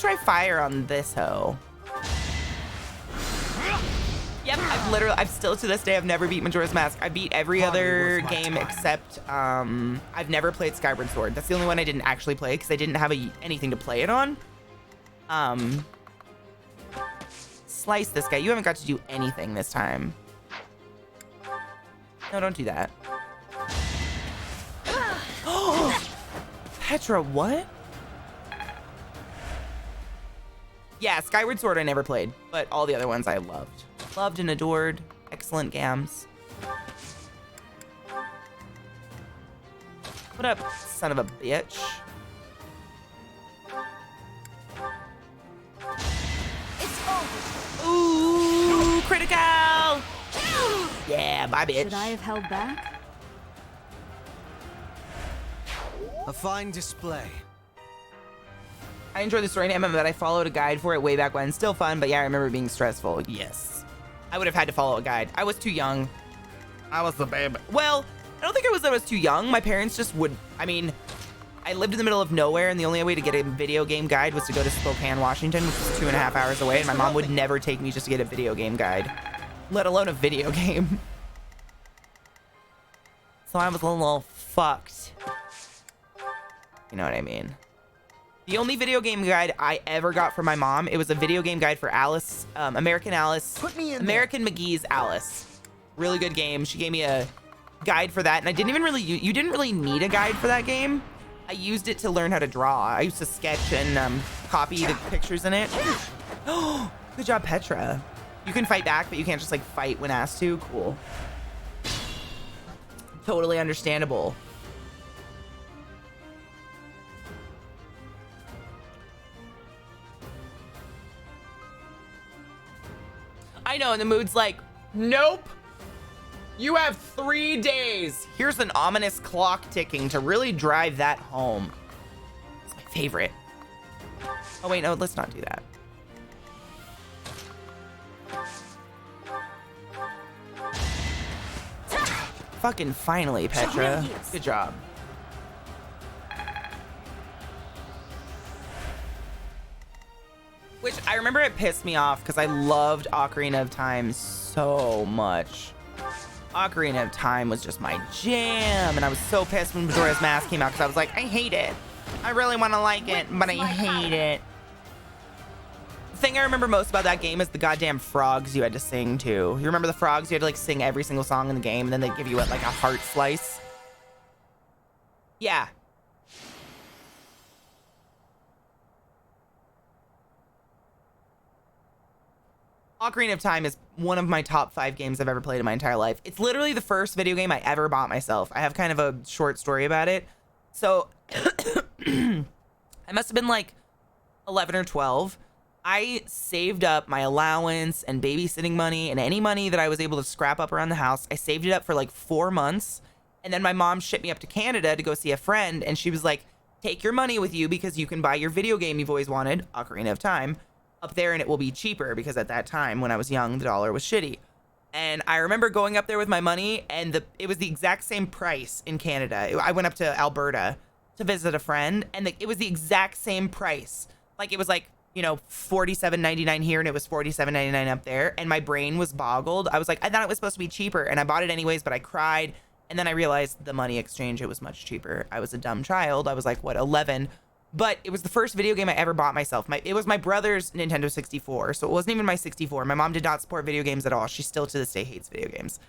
try fire on this hoe. Yep, I've still to this day, I've never beat Majora's Mask. I beat every other game except, I've never played Skyward Sword. That's the only one I didn't actually play because I didn't have anything to play it on. Slice this guy. You haven't got to do anything this time. No, don't do that. Oh, Petra, what? Yeah, Skyward Sword I never played, but all the other ones I loved. Loved and adored. Excellent gams. What up, son of a bitch? It's over. Ooh, critical! Yeah, bye, bitch. Should I have held back? A fine display. I enjoyed the story in MM, but I followed a guide for it way back when. Still fun, but yeah, I remember it being stressful. Yes. I would have had to follow a guide. I was too young. I was the baby. Well, I don't think it was that I was too young. My parents just would, I mean, I lived in the middle of nowhere, and the only way to get a video game guide was to go to Spokane, Washington, which is 2.5 hours away, and my mom would never take me just to get a video game guide, let alone a video game. So I was a little fucked. You know what I mean? The only video game guide I ever got from my mom, it was a video game guide for Alice, American McGee's Alice. Really good game. She gave me a guide for that, and I didn't even really, you didn't really need a guide for that game. I used it to learn how to draw. I used to sketch and copy the pictures in it. Oh, good job, Petra. You can fight back, but you can't just like fight when asked to. Cool. Totally understandable. I know, and the mood's like, nope. You have 3 days. Here's an ominous clock ticking to really drive that home. It's my favorite. Oh, wait, no, let's not do that. Fucking finally, Petra. Good job. Which I remember it pissed me off because I loved Ocarina of Time so much. Ocarina of Time was just my jam, and I was so pissed when Majora's Mask came out because I was like, I hate it. I really want to like it, but I hate it. The thing I remember most about that game is the goddamn frogs you had to sing to. You remember the frogs? You had to like sing every single song in the game, and then they give you like a heart slice. Yeah. Ocarina of Time is one of my top 5 games I've ever played in my entire life. It's literally the first video game I ever bought myself. I have kind of a short story about it. So I must have been like 11 or 12. I saved up my allowance and babysitting money and any money that I was able to scrap up around the house. I saved it up for like 4 months. And then my mom shipped me up to Canada to go see a friend. And she was like, take your money with you because you can buy your video game you've always wanted, Ocarina of Time, up there, and it will be cheaper because at that time when I was young, the dollar was shitty. And I remember going up there with my money, and it was the exact same price in Canada. I went up to Alberta to visit a friend, and it was the exact same price. Like it was like, you know, $47.99 here, and it was $47.99 up there. And my brain was boggled. I was like, I thought it was supposed to be cheaper, and I bought it anyways, but I cried. And then I realized the money exchange, it was much cheaper. I was a dumb child. I was like, what, 11? But it was the first video game I ever bought myself. It was my brother's Nintendo 64, so it wasn't even my 64. My mom did not support video games at all. She still to this day hates video games.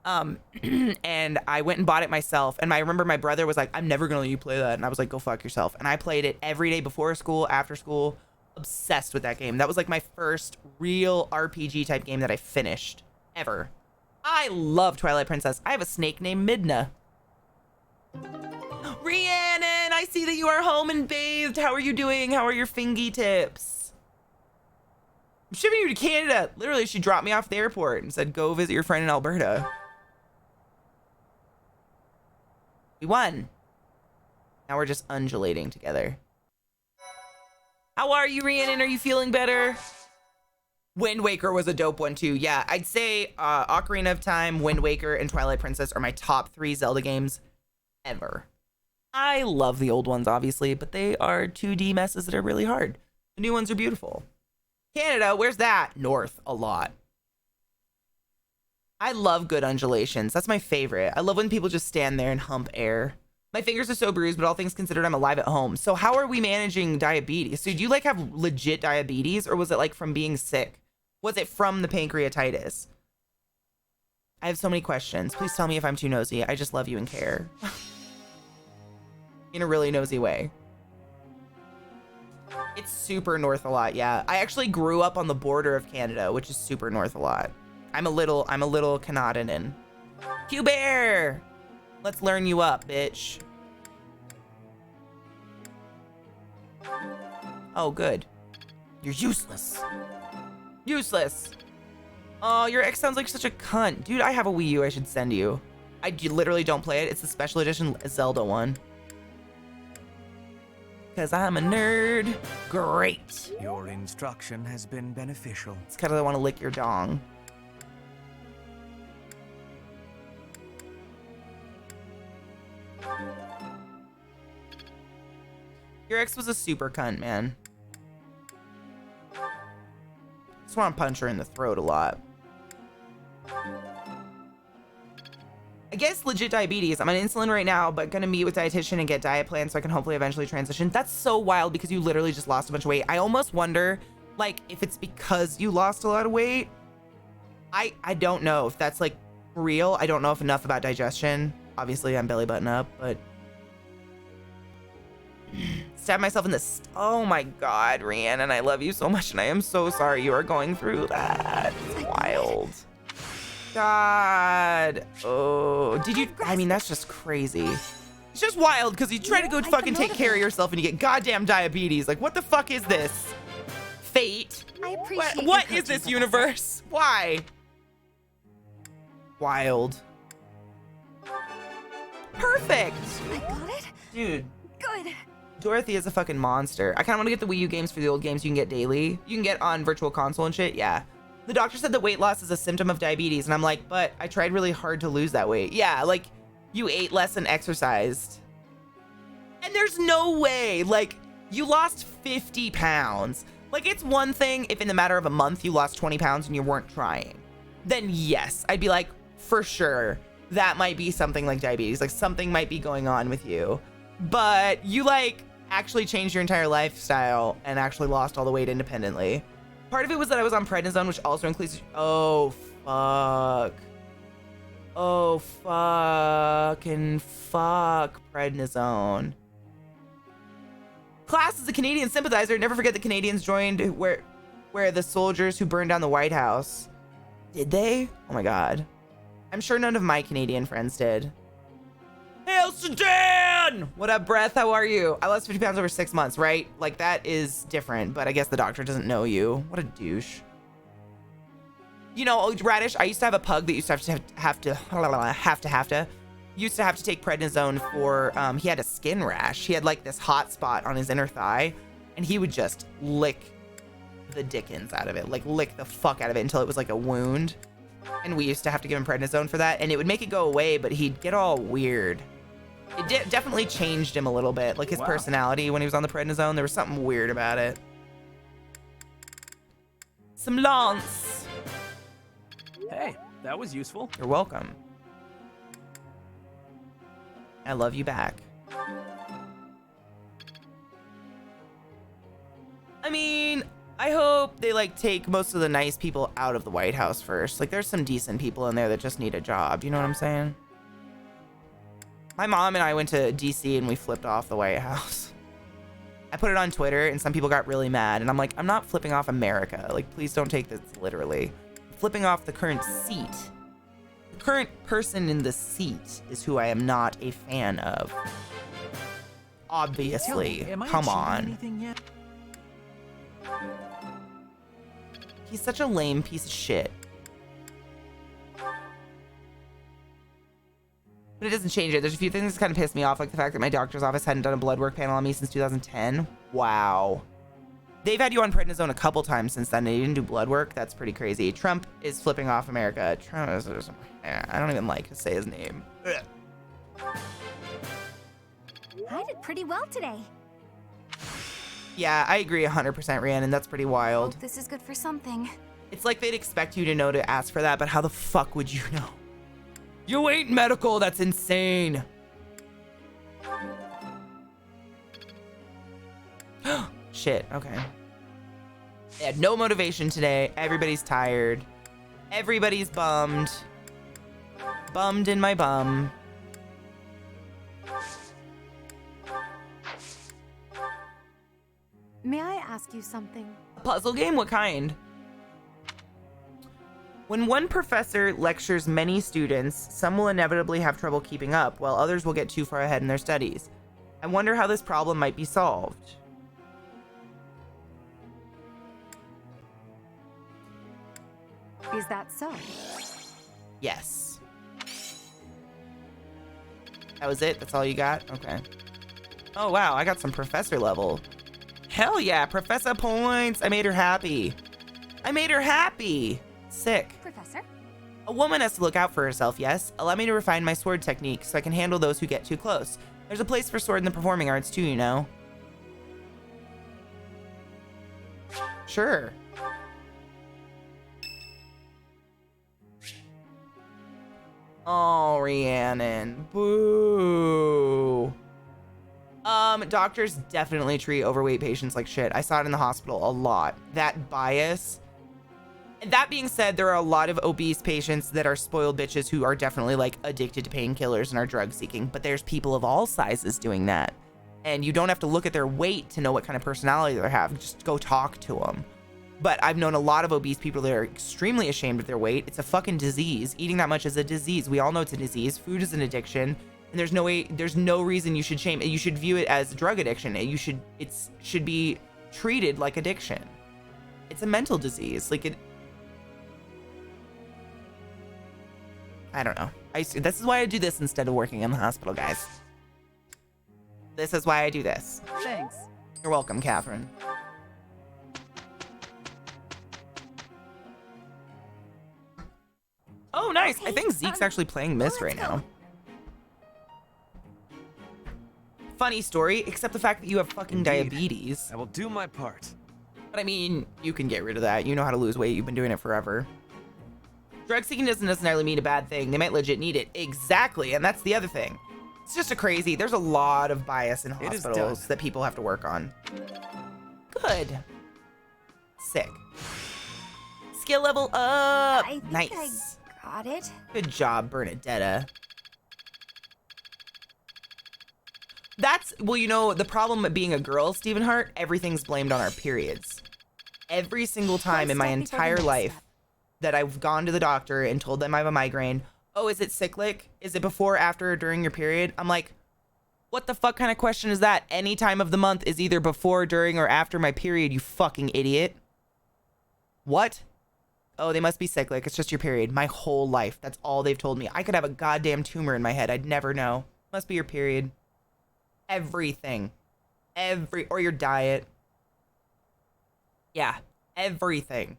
And I went and bought it myself. And I remember my brother was like, I'm never gonna let you play that. And I was like, go fuck yourself. And I played it every day before school, after school. Obsessed with that game. That was like my first real RPG type game that I finished ever. I love Twilight Princess. I have a snake named Midna. Rhiannon, I see that you are home and bathed. How are you doing? How are your fingy tips? I'm shipping you to Canada. Literally, she dropped me off the airport and said, go visit your friend in Alberta. We won. Now we're just undulating together. How are you, Rhiannon? Are you feeling better? Wind Waker was a dope one too. Yeah, I'd say Ocarina of Time, Wind Waker, and Twilight Princess are my top 3 Zelda games ever. I love the old ones, obviously, but they are 2D messes that are really hard. The new ones are beautiful. Canada, where's that? North, a lot. I love good undulations. That's my favorite. I love when people just stand there and hump air. My fingers are so bruised, but all things considered, I'm alive at home. So how are we managing diabetes? So do you like have legit diabetes, or was it like from being sick? Was it from the pancreatitis? I have so many questions. Please tell me if I'm too nosy. I just love you and care. In a really nosy way. It's super north a lot, yeah. I actually grew up on the border of Canada, which is super north a lot. I'm a little Canadian. Q-Bear! Let's learn you up, bitch. Oh, good. You're useless. Useless. Oh, your ex sounds like such a cunt. Dude, I have a Wii U I should send you. Literally don't play it. It's the special edition Zelda one. Because I'm a nerd. Great. Your instruction has been beneficial. It's kind of I want to lick your dong. Your ex was a super cunt, man. Just want to punch her in the throat a lot. I guess legit diabetes. I'm on insulin right now, but gonna meet with dietitian and get diet plans so I can hopefully eventually transition. That's so wild because you literally just lost a bunch of weight. I almost wonder, like, if it's because you lost a lot of weight. I don't know if that's like real. I don't know if enough about digestion. Obviously, I'm belly button up, but stab myself in the oh my god, Rhiannon, I love you so much, and I am so sorry you are going through that. It's wild. God. Oh, did you? I mean, that's just crazy. It's just wild because you try to go fucking take care of yourself and you get goddamn diabetes. Like, what the fuck is this? Fate? I appreciate What is this universe? Why? Wild. Perfect. I got it. Dude. Good. Dorothy is a fucking monster. I kind of want to get the Wii U games for the old games you can get daily. You can get on Virtual Console and shit. Yeah. The doctor said that weight loss is a symptom of diabetes. And I'm like, but I tried really hard to lose that weight. Yeah, like you ate less and exercised. And there's no way, like you lost 50 pounds. Like it's one thing if in the matter of a month you lost 20 pounds and you weren't trying. Then yes, I'd be like, for sure, that might be something like diabetes. Like something might be going on with you. But you like actually changed your entire lifestyle and actually lost all the weight independently. Part of it was that I was on prednisone, which also includes, oh, fuck. Oh, fucking fuck prednisone. Class is a Canadian sympathizer. Never forget the Canadians joined where the soldiers who burned down the White House. Did they? Oh my God. I'm sure none of my Canadian friends did. Hail Sudan! What up, Breath? How are you? I lost 50 pounds over 6 months, right? Like, that is different, but I guess the doctor doesn't know you. What a douche. You know, Radish, I used to have a pug that used to have to take prednisone for, he had a skin rash. He had, like, this hot spot on his inner thigh, and he would just lick the dickens out of it. Like, lick the fuck out of it until it was, like, a wound. And we used to have to give him prednisone for that, and it would make it go away, but he'd get all weird. It definitely changed him a little bit, like his personality when he was on the prednisone. There was something weird about it. Some Lance. Hey, that was useful. You're welcome. I love you back. I mean, I hope they like take most of the nice people out of the White House first. Like there's some decent people in there that just need a job. You know what I'm saying? My mom and I went to DC and we flipped off the White House. I put it on Twitter and some people got really mad. And I'm like, I'm not flipping off America. Like, please don't take this literally. I'm flipping off the current seat. The current person in the seat is who I am not a fan of. Obviously. Come on. He's such a lame piece of shit. But it doesn't change it. There's a few things that kind of piss me off, like the fact that my doctor's office hadn't done a blood work panel on me since 2010. Wow. They've had you on prednisone a couple times since then, and you didn't do blood work. That's pretty crazy. Trump is flipping off America. Trump is, I don't even like to say his name. I did pretty well today. Yeah, I agree 100%, Rhiannon. That's pretty wild. Hope this is good for something. It's like they'd expect you to know to ask for that, but how the fuck would you know? You ain't medical. That's insane. Shit. Okay. I had no motivation today. Everybody's tired. Everybody's bummed. Bummed in my bum. May I ask you something? A puzzle game? What kind? When one professor lectures many students, some will inevitably have trouble keeping up, while others will get too far ahead in their studies. I wonder how this problem might be solved. Is that so? Yes. That was it? That's all you got? Okay. Oh, wow. I got some professor level. Hell yeah. Professor points. I made her happy. I made her happy. Sick. Professor? A woman has to look out for herself, yes. Allow me to refine my sword technique so I can handle those who get too close. There's a place for sword in the performing arts too, you know. Sure. Oh, Rhiannon. Boo. Doctors definitely treat overweight patients like shit. I saw it in the hospital a lot. That bias. That being said, there are a lot of obese patients that are spoiled bitches who are definitely like addicted to painkillers and are drug seeking, but there's people of all sizes doing that. And you don't have to look at their weight to know what kind of personality they have. Just go talk to them. But I've known a lot of obese people that are extremely ashamed of their weight. It's a fucking disease. Eating that much is a disease. We all know it's a disease. Food is an addiction. And there's no reason you should shame it. You should view it as drug addiction. It should be treated like addiction. It's a mental disease. Like I don't know. This is why I do this instead of working in the hospital, guys. This is why I do this. Thanks. You're welcome, Catherine. Oh, nice. I think Zeke's actually playing Mist right now. Funny story, except the fact that you have fucking diabetes. I will do my part. But I mean, you can get rid of that. You know how to lose weight. You've been doing it forever. Drug seeking doesn't necessarily mean a bad thing. They might legit need it. Exactly. And that's the other thing. It's just there's a lot of bias in hospitals that people have to work on. Good. Sick. Skill level up. I think Nice. I got it. Good job, Bernadetta. Well, you know, the problem with being a girl, Stephen Hart, everything's blamed on our periods. Every single time in my entire life that I've gone to the doctor and told them I have a migraine, oh, is it cyclic? Is it before, after, or during your period? I'm like, what the fuck kind of question is that? Any time of the month is either before, during, or after my period, you fucking idiot. What? Oh, they must be cyclic. It's just your period. My whole life. That's all they've told me. I could have a goddamn tumor in my head. I'd never know. Must be your period. Everything. Or your diet. Yeah, everything.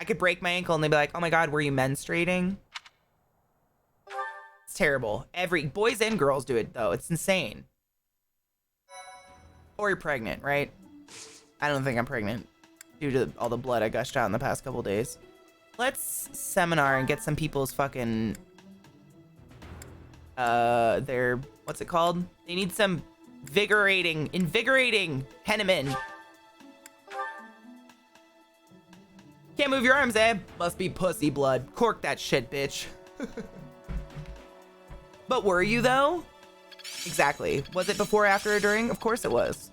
I could break my ankle and they'd be like, oh my God, were you menstruating? It's terrible. Boys and girls do it though. It's insane. Or you're pregnant, right? I don't think I'm pregnant due to all the blood I gushed out in the past couple days. Let's seminar and get some people's fucking their, what's it called? They need some invigorating Henneman. Can't move your arms, eh? Must be pussy blood. Cork that shit, bitch. But were you though? Exactly. Was it before, after, or during? Of course it was.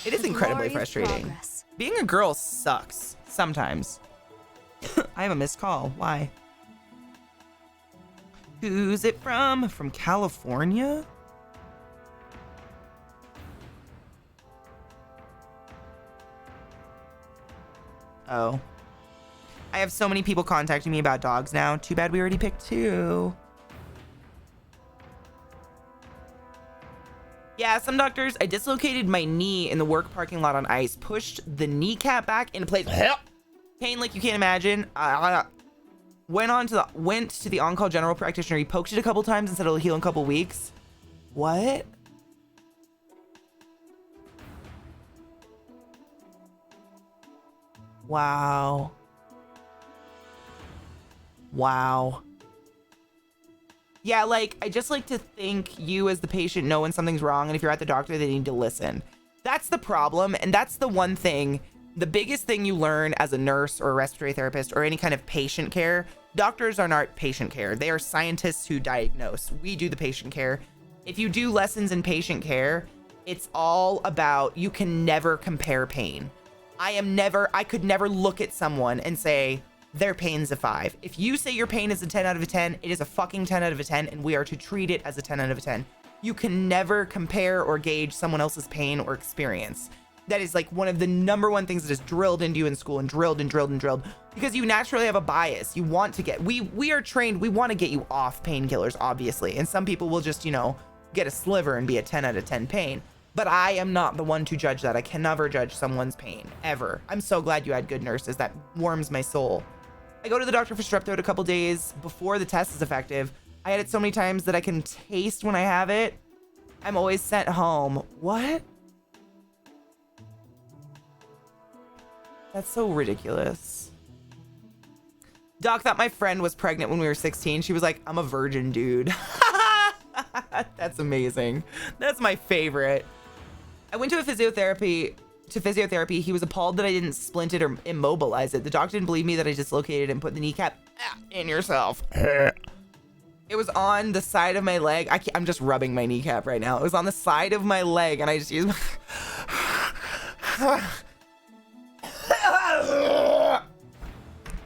It is incredibly frustrating. Progress. Being a girl sucks sometimes. I have a missed call. Why? Who's it from? From California? Oh. I have so many people contacting me about dogs now. Too bad we already picked 2. Yeah, some doctors. I dislocated my knee in the work parking lot on ice. Pushed the kneecap back into place. Pain like you can't imagine. Went to the on-call general practitioner. He poked it a couple times and said it'll heal in a couple weeks. What? Wow. Wow. Yeah, like, I just like to think you as the patient know when something's wrong, and if you're at the doctor, they need to listen. That's the problem, and that's the one thing, the biggest thing you learn as a nurse or a respiratory therapist or any kind of patient care. Doctors are not patient care. They are scientists who diagnose. We do the patient care. If you do lessons in patient care, it's all about, you can never compare pain. I could never look at someone and say, their pain's a 5. If you say your pain is a 10 out of a 10, it is a fucking 10 out of a 10, and we are to treat it as a 10 out of a 10. You can never compare or gauge someone else's pain or experience. That is like one of the number one things that is drilled into you in school, and drilled and drilled and drilled, because you naturally have a bias. You want to get, we are trained, we want to get you off painkillers, obviously. And some people will just, you know, get a sliver and be a 10 out of 10 pain. But I am not the one to judge that. I can never judge someone's pain, ever. I'm so glad you had good nurses. That warms my soul. I go to the doctor for strep throat a couple days before the test is effective. I had it so many times that I can taste when I have it. I'm always sent home. What? That's so ridiculous. Doc thought my friend was pregnant when we were 16. She was like, I'm a virgin, dude. That's amazing. That's my favorite. I went to physiotherapy. He was appalled that I didn't splint it or immobilize it. The doctor didn't believe me that I dislocated and put the kneecap in yourself. It was on the side of my leg. I'm just rubbing my kneecap right now. It was on the side of my leg, and I just used my...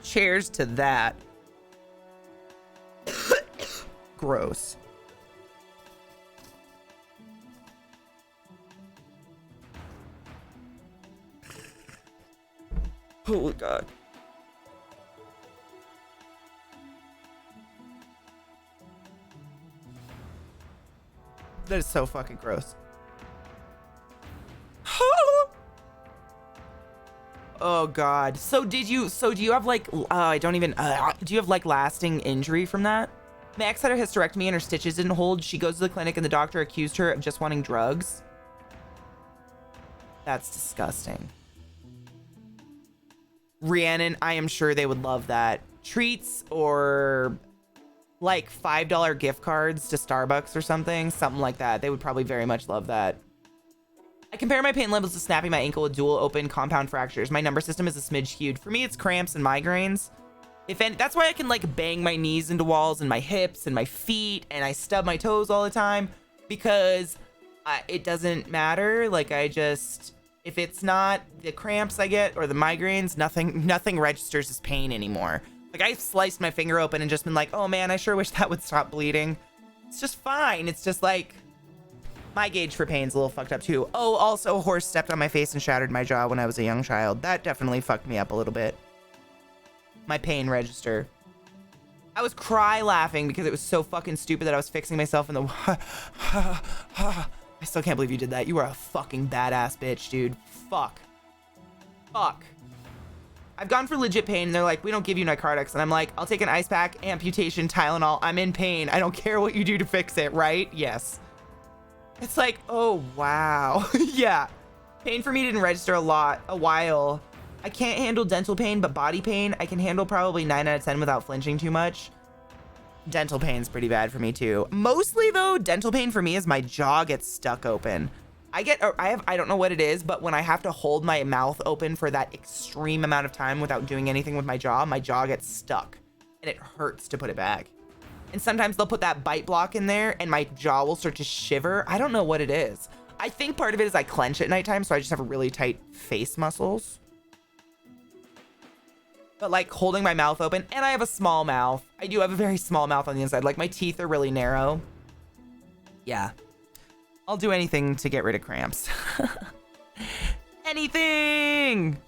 Cheers to that. Gross. Holy God. That is so fucking gross. Oh God. So do you have like, do you have like lasting injury from that? My ex had a hysterectomy and her stitches didn't hold. She goes to the clinic and the doctor accused her of just wanting drugs. That's disgusting. Rhiannon, I am sure they would love that. Treats or like $5 gift cards to Starbucks or something like that. They would probably very much love that. I compare my pain levels to snapping my ankle with dual open compound fractures. My number system is a smidge skewed. For me, it's cramps and migraines. That's why I can like bang my knees into walls and my hips and my feet, and I stub my toes all the time, because it doesn't matter. Like, if it's not the cramps I get or the migraines, nothing registers as pain anymore. Like, I've sliced my finger open and just been like, oh man, I sure wish that would stop bleeding. It's just fine. It's just like, my gauge for pain's a little fucked up too. Oh, also, a horse stepped on my face and shattered my jaw when I was a young child. That definitely fucked me up a little bit. My pain register. I was laughing because it was so fucking stupid that I was fixing myself in the... I still can't believe you did that. You are a fucking badass bitch, dude. Fuck. I've gone for legit pain, and they're like, we don't give you narcotics. And I'm like, I'll take an ice pack, amputation, Tylenol. I'm in pain. I don't care what you do to fix it, right? Yes. It's like, oh, wow. Yeah. Pain for me didn't register a while. I can't handle dental pain, but body pain, I can handle probably 9 out of 10 without flinching too much. Dental pain's pretty bad for me too. Mostly though, dental pain for me is my jaw gets stuck open. I don't know what it is, but when I have to hold my mouth open for that extreme amount of time without doing anything with my jaw gets stuck and it hurts to put it back. And sometimes they'll put that bite block in there and my jaw will start to shiver. I don't know what it is. I think part of it is I clench at nighttime, so I just have really tight face muscles. But like holding my mouth open, and I have a small mouth. I do have a very small mouth on the inside. Like my teeth are really narrow. Yeah. I'll do anything to get rid of cramps. Anything!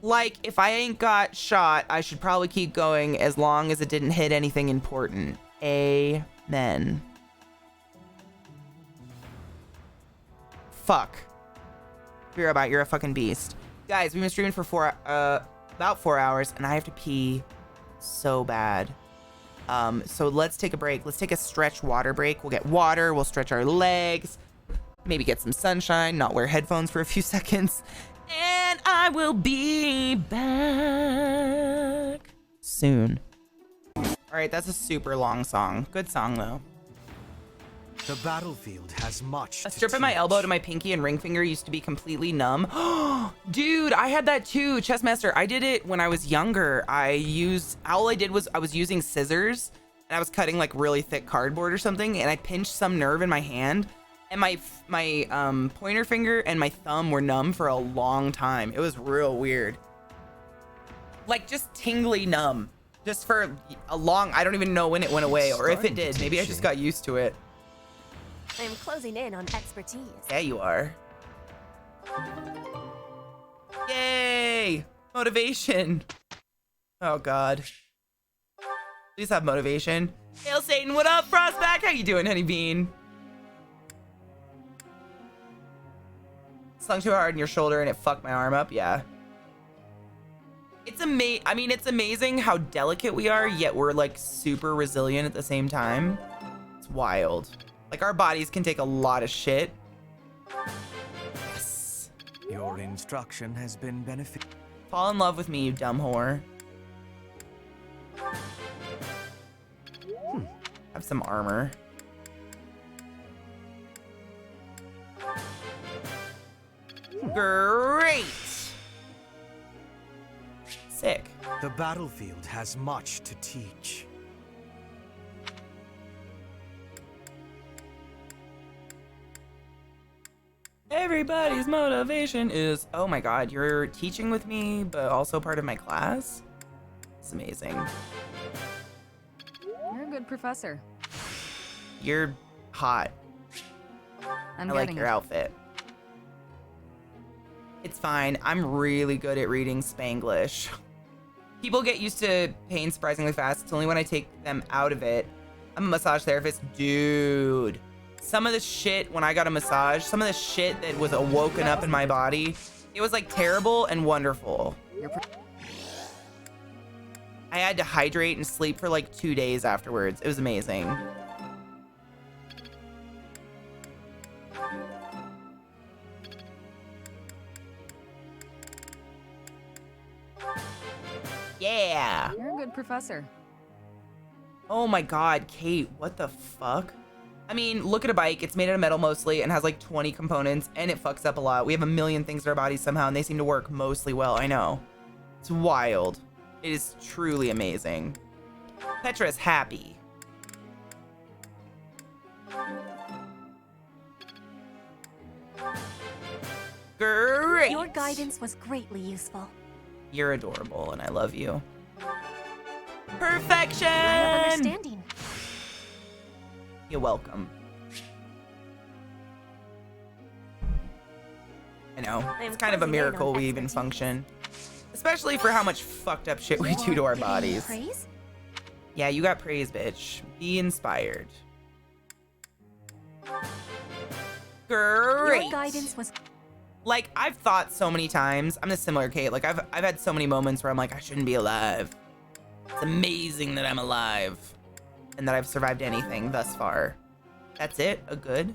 Like, if I ain't got shot, I should probably keep going as long as it didn't hit anything important. Amen. Fuck. You're a fucking beast. Guys, we've been streaming for about 4 hours, and I have to pee so bad. So let's take a break. Let's take a stretch water break. We'll get water. We'll stretch our legs. Maybe get some sunshine. Not wear headphones for a few seconds. And I will be back soon. All right, that's a super long song. Good song, though. The battlefield has much A to strip of my teach. elbow to my pinky and ring finger used to be completely numb. Dude, I had that too. Chessmaster, I did it when I was younger. All I did was I was using scissors and I was cutting like really thick cardboard or something, and I pinched some nerve in my hand, and my pointer finger and my thumb were numb for a long time. It was real weird. Like just tingly numb. Just for a long, I don't even know when it went away or if it did. Maybe I just got used to it. I'm closing in on expertise. Yeah, you are. Yay! Motivation. Oh, God. Please have motivation. Hail Satan, what up, Frostback? How you doing, Honey Bean? Slung too hard in your shoulder and it fucked my arm up? Yeah. It's it's amazing how delicate we are, yet we're like super resilient at the same time. It's wild. Like our bodies can take a lot of shit. Yes. Your instruction has been beneficial. Fall in love with me, you dumb whore. Have some armor. Great. Sick. The battlefield has much to teach. Everybody's motivation is, oh my God, you're teaching with me, but also part of my class? It's amazing. You're a good professor. You're hot. I'm I like getting your it. outfit. It's fine. I'm really good at reading Spanglish. People get used to pain surprisingly fast. It's only when I take them out of it. I'm a massage therapist. Dude. Some of the shit when I got a massage, some of the shit that was awoken up in my body, it was like terrible and wonderful. I had to hydrate and sleep for like 2 days afterwards. It was amazing. Yeah. You're a good professor. Oh my God, Kate, what the fuck? I mean, look at a bike. It's made out of metal mostly and has like 20 components, and it fucks up a lot. We have a million things in our bodies somehow, and they seem to work mostly well. I know. It's wild. It is truly amazing. Petra is happy. Great. Your guidance was greatly useful. You're adorable, and I love you. I Perfection! have understanding. You're welcome. I know. I am It's kind of a closing in on miracle we even expertise. function. Especially for how much fucked up shit we do to our Giving me bodies. Praise? Yeah, you got praise, bitch. Be inspired. Great. Your guidance was Like, I've thought so many times, I'm a similar Kate, like I've had so many moments where I'm like, I shouldn't be alive. It's amazing that I'm alive and that I've survived anything thus far. That's it? A good?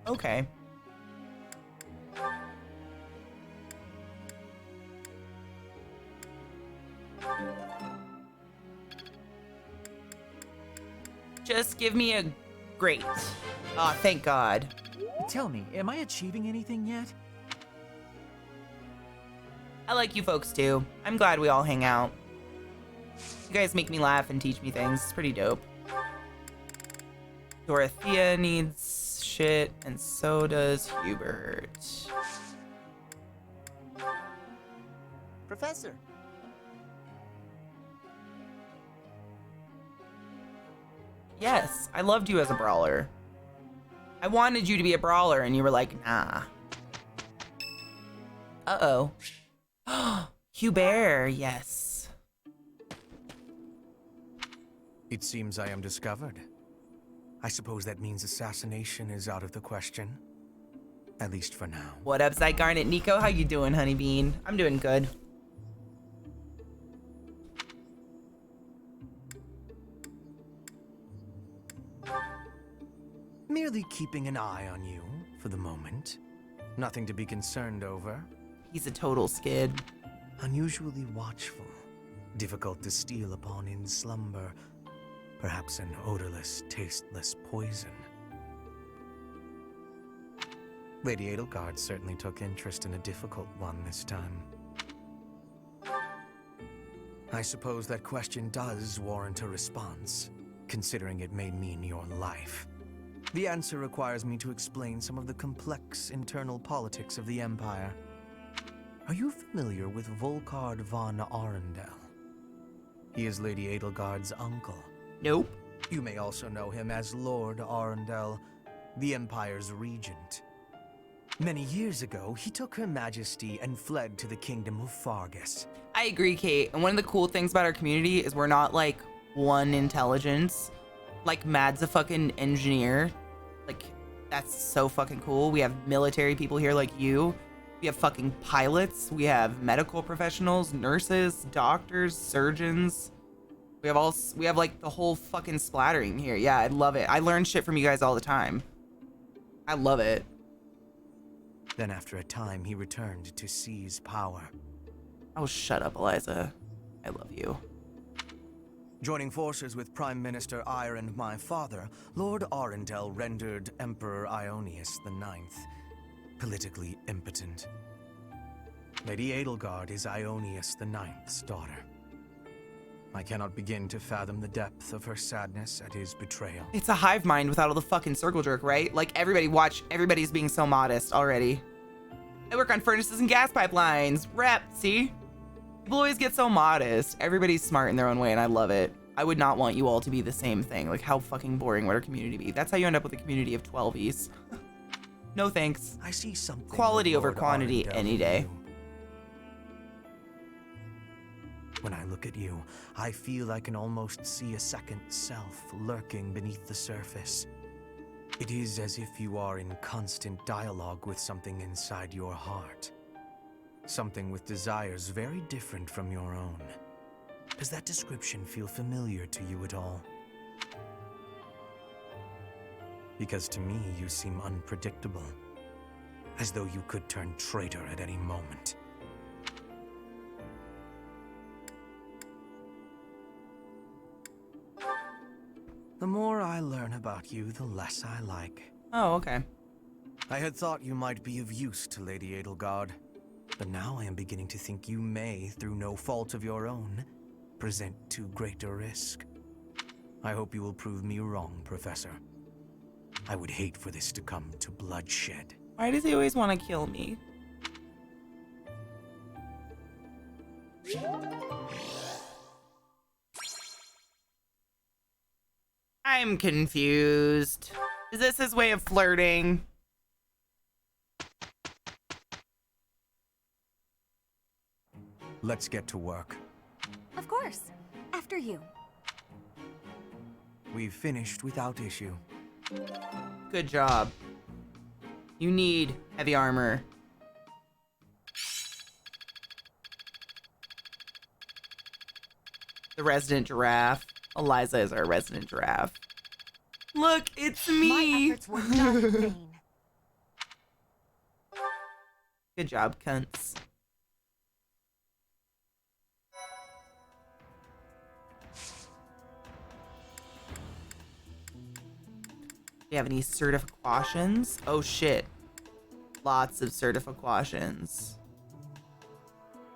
Okay. Just give me a great. Oh, thank God. Tell me, am I achieving anything yet? I like you folks too. I'm glad we all hang out. You guys make me laugh and teach me things. It's pretty dope. Dorothea needs shit, and so does Hubert. Professor. Yes, I loved you as a brawler. I wanted you to be a brawler, and you were like, nah. Uh-oh. Hubert, yes. It seems I am discovered. I suppose that means assassination is out of the question. At least for now. What up, Zy Garnet? Nico, how you doing, Honeybean? I'm doing good. Merely keeping an eye on you for the moment. Nothing to be concerned over. He's a total skid. Unusually watchful. Difficult to steal upon in slumber. Perhaps an odorless, tasteless poison. Lady Edelgard certainly took interest in a difficult one this time. I suppose that question does warrant a response, considering it may mean your life. The answer requires me to explain some of the complex internal politics of the Empire. Are you familiar with Volkard von Arundel? He is Lady Edelgard's uncle. Nope. You may also know him as Lord Arundel, the Empire's regent. Many years ago, he took Her Majesty and fled to the Kingdom of Fargus. I agree, Kate. And one of the cool things about our community is we're not like one intelligence. Like Mad's a fucking engineer. Like, that's so fucking cool. We have military people here like you. We have fucking pilots. We have medical professionals, nurses, doctors, surgeons. We have like the whole fucking splattering here. Yeah, I love it. I learn shit from you guys all the time. I love it. Then after a time, he returned to seize power. Oh, shut up, Eliza. I love you. Joining forces with Prime Minister Eyre and my father, Lord Arundel rendered Emperor Ionius IX politically impotent. Lady Edelgard is Ionius IX's daughter. I cannot begin to fathom the depth of her sadness at his betrayal. It's a hive mind without all the fucking circle jerk, right? Like, everybody's being so modest already. I work on furnaces and gas pipelines. Rep, see? People always get so modest. Everybody's smart in their own way, and I love it. I would not want you all to be the same thing. Like, how fucking boring would our community be? That's how you end up with a community of 12-ies. No thanks. I see something. Quality of over Lord quantity Arundel any in day. you. When I look at you, I feel I can almost see a second self lurking beneath the surface. It is as if you are in constant dialogue with something inside your heart. Something with desires very different from your own. Does that description feel familiar to you at all? Because to me, you seem unpredictable. As though you could turn traitor at any moment. The more I learn about you, the less I like. Oh, okay. I had thought you might be of use to Lady Edelgard, but now I am beginning to think you may, through no fault of your own, present too great a risk. I hope you will prove me wrong, Professor. I would hate for this to come to bloodshed. Why does he always want to kill me? I'm confused. Is this his way of flirting? Let's get to work. Of course. After you. We've finished without issue. Good job. You need heavy armor. The resident giraffe. Eliza is our resident giraffe. Look, it's My me. efforts were not in vain. Good job, cunts. Do you have any certifications? Oh shit. Lots of certifications.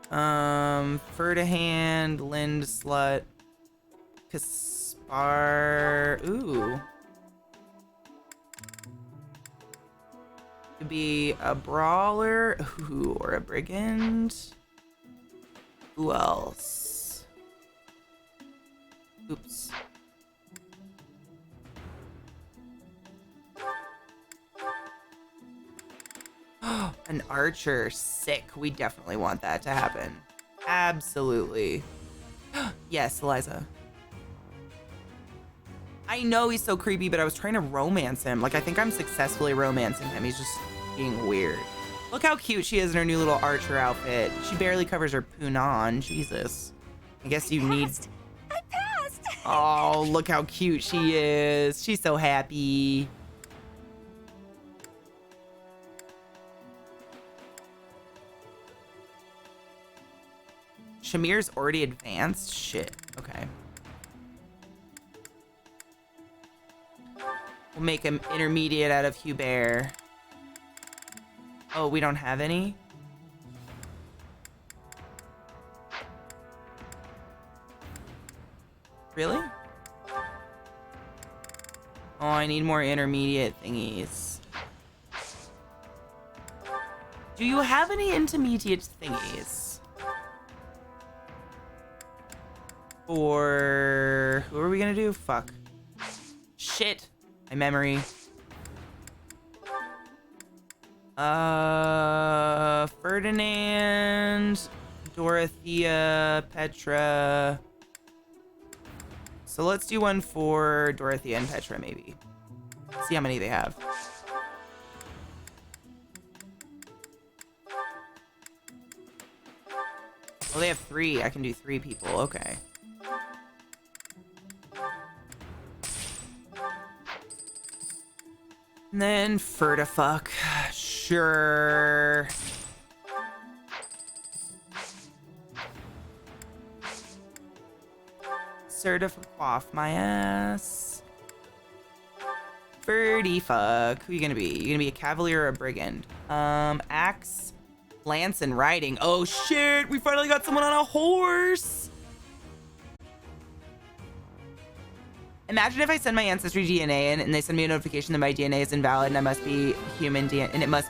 Ferdinand, Lind Slut, Kaspar. Ooh. Could be a brawler. Ooh, or a brigand. Who else? Oops. An archer. Sick. We definitely want that to happen. Absolutely. Yes, Eliza. I know he's so creepy, but I was trying to romance him. Like, I think I'm successfully romancing him. He's just being weird. Look how cute she is in her new little archer outfit. She barely covers her punan. Jesus. I guess you need... I passed! Oh, look how cute she is. She's so happy. Shamir's already advanced? Shit. Okay. We'll make him intermediate out of Hubert. Oh, we don't have any? Really? Oh, I need more intermediate thingies. Do you have any intermediate thingies? Or who are we gonna do? Fuck. Shit. My memory. Ferdinand, Dorothea, Petra. So let's do one for Dorothea and Petra, maybe. See how many they have. Oh, they have 3. I can do 3 people. Okay. And then Fertifuck. Sure. Certifuck off my ass. Fertifuck. Who are you gonna be? You gonna be a cavalier or a brigand? Axe, lance, and riding. Oh shit! We finally got someone on a horse. Imagine if I send my ancestry DNA in and they send me a notification that my DNA is invalid and I must be human DNA and it must